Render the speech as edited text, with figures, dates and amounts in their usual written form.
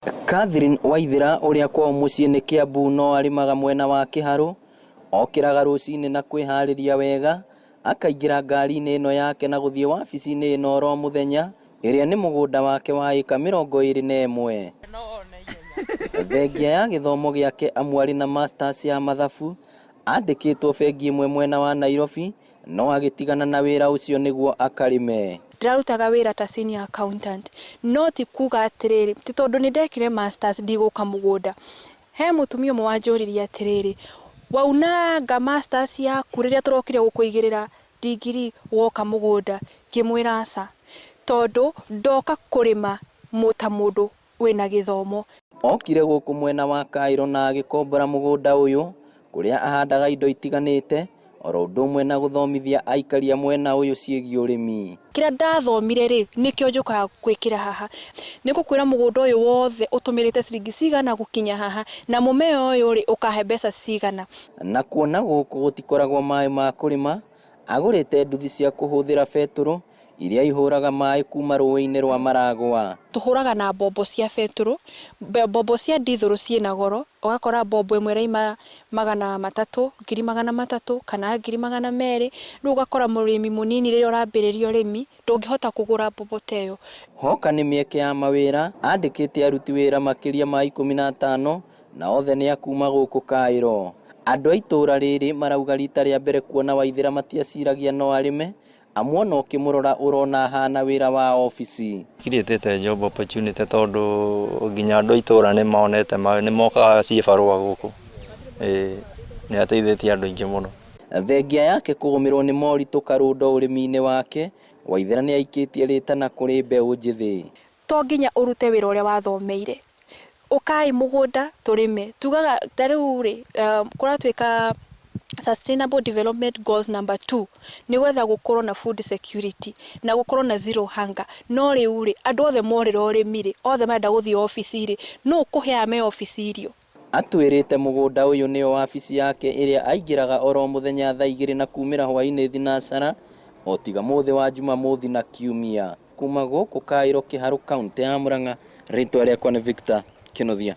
Catherine Waithira uria kwao muciĩ nĩ Kiambu no arimaga mwena wa Kiharu okĩraga rũcinĩ na kwĩharĩria wega akaingĩra ngari-inĩ ĩno yake na gũthiĩ wabici-inĩ ĩno oro mũthenya ĩrĩa nĩ mũgũnda wake wa ĩka 21. Thengia ya gĩthomo gĩake amu arĩ na masters ya mathabu andĩkĩtwo bengi ĩmwe mwena wa Nairobi no agĩtigana na wĩra ũcio nĩguo akarĩme. Ndarutaga wĩra ta senior accountant no ti kuga atĩrĩrĩ ti tondũ nĩ ndekire masters ndigũka mũgũnda. He mũtumia ũmwe wanjũririe atĩrĩrĩ waunanga masters yaku rĩrĩa tũrokire gũkũigĩrĩra degree woka mũgũnda, ngĩmwĩra aca tondũ ndoka kũrĩma ta mũndũ wĩna gĩthomo. Okire gũkũ mwena wa Cairo na agĩkombora mũgũnda ũyũ kũrĩa ahandaga indo itiganĩte oro ũndũ ũmwe na gũthomithia aikaria mwena ũyũ ciĩgiĩ ũrĩmi. Kĩrĩa ndathomire rĩ nĩkĩo njũkaga gwĩkĩra haha. Nĩ gũkwĩra mũgũnda ũyũ wothe ũtũmĩrĩte ciringi cigana gũkinya haha na mũmera ũyũ rĩ ũkahe mbeca cigana. Na kuona gũkũ gũtikoragwo maĩ ma kũrĩma agũrĩte nduthi cia kũhũthĩra betũrũ iria ihũraga maĩ kuma rũĩ-inĩ rwa Maragwa. Tuhũraga na mbombo cia betũrũ, mbombo cia dithũrũ ciĩna goro, ũgakora mbombo ĩmwe ĩraima 300, 300 kana 200. Rĩu ũgakora mũrĩmi mũnini rĩrĩa ũrambĩrĩria ũrĩmi ndũngĩhota kũgũra mbombo ta ĩyo. Hoka nĩ mĩeke ya mawĩra andĩkĩte aruti wĩra makĩria ma 15 na othe nĩ akuma gũkũ Cairo. Andũ a itũra rĩrĩ marauga rita rĩa mbere kuona Waithira matiaciragia no arĩme amu ona ũkĩmũrora ũrona hana wĩra wa ofici. Create job opportunity tondũ nginya andũ a itũra nĩ monete nĩ mokaga ciĩbarũa gũkũ. Nĩ ateithĩtie andũ aingĩ mũno. Thengia yake kũgũmĩrwo nĩ moritũ karũndo ũrĩmi-inĩ wake, Waithira nĩ aikĩtie rĩtana kũrĩ mbeũ njĩthĩ. To nginya ũrute wĩra ũrĩa wathomeire. Ũkai mũgũnda tũrĩme. Tugaga tarĩu rĩ kũratuĩka Sustainable Development Goals number 2 nĩ gwetha gũkorwo na food security na gũkorwo na zero hunger. No rĩu rĩ andũ othe morĩra ũrĩmi rĩ othe marenda gũthiĩ ofici rĩ no ũkũhea me ofici irio. Atwĩrĩte mũgũnda ũyũ nĩyo wabici yake ĩrĩa aingĩraga oro mũthenya thaa 2 na kumĩra hwaĩ-inĩ thinacara o tiga mũthĩ wa Jumamothi na Kiumia. Kuma gũkũ Cairo Kiharu kaunti ya Murang'a, rĩtwa rĩakwa nĩ Victor Kĩnuthia.